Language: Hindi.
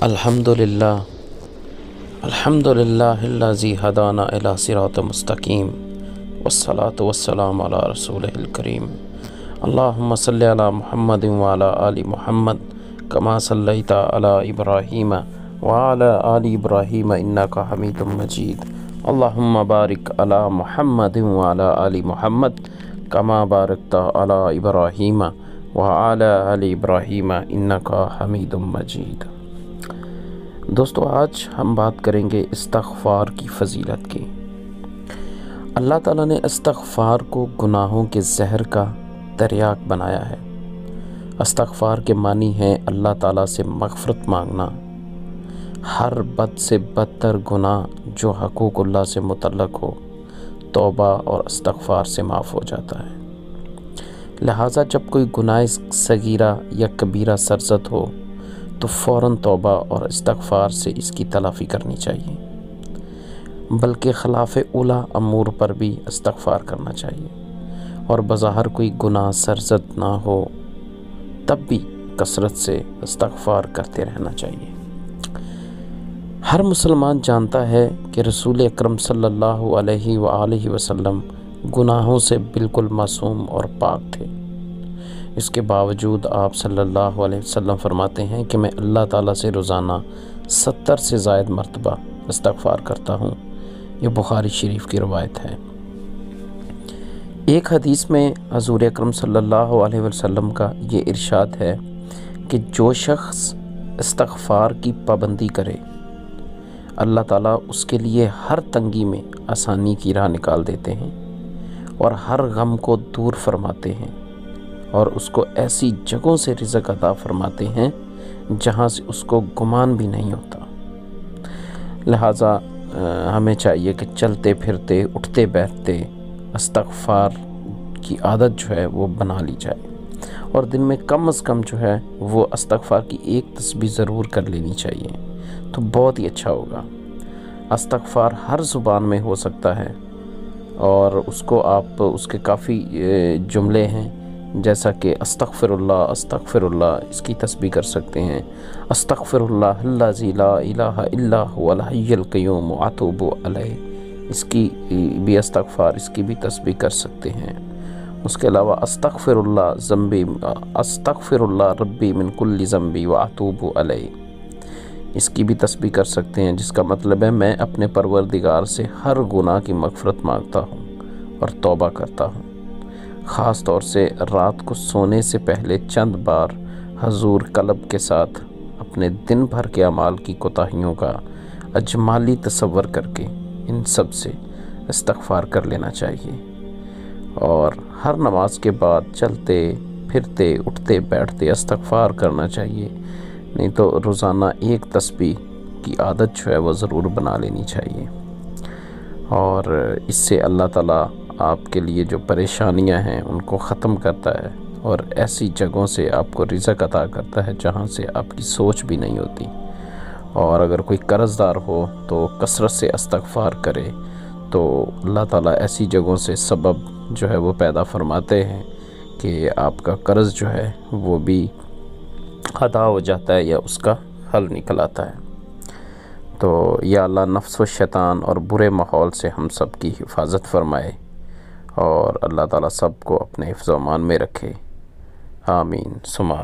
अल्हम्दुलिल्लाह अल्हम्दुलिल्लाहिल्लज़ी हदाना इला सिरात मुस्तकीम वस्सलातु वस्सलामु अला रसूलिल करीम। अल्लाहुम्मा सल्लि अला मुहम्मदिन व अला आलि मुहम्मद कमा सल्लैता अला इब्राहीम व अला आलि इब्राहीम इन्नका हमीदुम मजीद। अल्लाहुम्मा बारिक अला मुहम्मदिन व अला आलि मुहम्मद कमा बारकता अला इब्राहीम व अला आलि इब्राहीम इन्नका हमीदुम मजीद। दोस्तों, आज हम बात करेंगे इस्तग़फ़ार की फ़जीलत की। अल्लाह ताला ने इस्तग़फ़ार को गुनाहों के ज़हर का दरियाक बनाया है। इस्तग़फ़ार के मानी है अल्लाह ताला से मग़फ़िरत मांगना। हर बद से बदतर गुनाह जो हक़ूक़ुल्लाह से मुतल्लक़ हो, तौबा और इस्तग़फ़ार से माफ़ हो जाता है। लिहाजा जब कोई गुनाह सगीरा या कबीरा सरज़द हो तो फ़ौरन तौबा और इस्तग़फ़ार से इसकी तलाफ़ी करनी चाहिए, बल्कि ख़िलाफ़े उला अमूर पर भी इस्तग़फ़ार करना चाहिए। और बज़ाहिर कोई गुनाह सरज़द ना हो तब भी कसरत से इस्तग़फ़ार करते रहना चाहिए। हर मुसलमान जानता है कि रसूल अकरम सल्लल्लाहु अलैहि व आलिहि वसल्लम गुनाहों से बिल्कुल मासूम और पाक थे। इसके बावजूद आप सल्लल्लाहु अलैहि वसल्लम फरमाते हैं कि मैं अल्लाह ताला से रोज़ाना 70 से ज़ायद मरतबा इस्तग़फ़ार करता हूँ। ये बुखारी शरीफ की रवायत है। एक हदीस में हज़ूर अकरम सल्लल्लाहु अलैहि वसल्लम का ये इरशाद है कि जो शख्स इस्तग़फ़ार की पाबंदी करे, अल्लाह ताला उसके लिए हर तंगी में आसानी की राह निकाल देते हैं और हर गम को दूर फरमाते हैं और उसको ऐसी जगहों से रिज़्क़ अता फरमाते हैं जहाँ से उसको गुमान भी नहीं होता। लिहाजा हमें चाहिए कि चलते फिरते उठते बैठते इस्तग़फ़ार की आदत जो है वो बना ली जाए और दिन में कम से कम जो है वो इस्तग़फ़ार की एक तस्बीह ज़रूर कर लेनी चाहिए, तो बहुत ही अच्छा होगा। इस्तग़फ़ार हर ज़ुबान में हो सकता है और उसको आप उसके काफ़ी जुमले हैं, जैसा कि अस्तग़फ़िरुल्लाह अस्तग़फ़िरुल्लाह, इसकी तस्बीह कर सकते हैं। अस्तग़फ़िरुल्लाहल्लज़ी ला इलाहा इल्ला हुवल हय्युल क़य्यूम व अतूबु अलैह, इसकी भी इस्तग़फ़ार, इसकी भी तस्बीह कर सकते हैं। उसके अलावा अस्तग़फ़िरुल्लाह रब्बी मिन कुल्लि ज़ंबी व अतूबु अलैह, इसकी भी तस्बीह कर सकते हैं, जिसका मतलब है मैं अपने परवरदिगार से हर गुनाह की मग़फ़िरत मांगता हूँ और तौबा करता हूँ। ख़ास तौर से रात को सोने से पहले चंद बार हजूर कल्ब के साथ अपने दिन भर के अमाल की कोताहियों का अजमाली तसव्वुर करके इन सब से इस्तग़फ़ार कर लेना चाहिए। और हर नमाज के बाद चलते फिरते उठते बैठते इस्तग़फ़ार करना चाहिए, नहीं तो रोज़ाना एक तस्बीह की आदत जो है वो ज़रूर बना लेनी चाहिए। और इससे अल्लाह ताला आपके लिए जो परेशानियां हैं उनको ख़त्म करता है और ऐसी जगहों से आपको रिज़्क़ अता करता है जहां से आपकी सोच भी नहीं होती। और अगर कोई कर्ज़दार हो तो कसरत से इस्तग़फ़ार करे तो अल्लाह ताला ऐसी जगहों से सबब जो है वो पैदा फरमाते हैं कि आपका कर्ज़ जो है वो भी अदा हो जाता है या उसका हल निकल आता है। तो या अल्लाह नफ्स व शैतान और बुरे माहौल से हम सब की हिफाजत फरमाए और अल्लाह ताला सब को अपने हिफ्ज़-ओ-अमान में रखे। आमीन सुमा।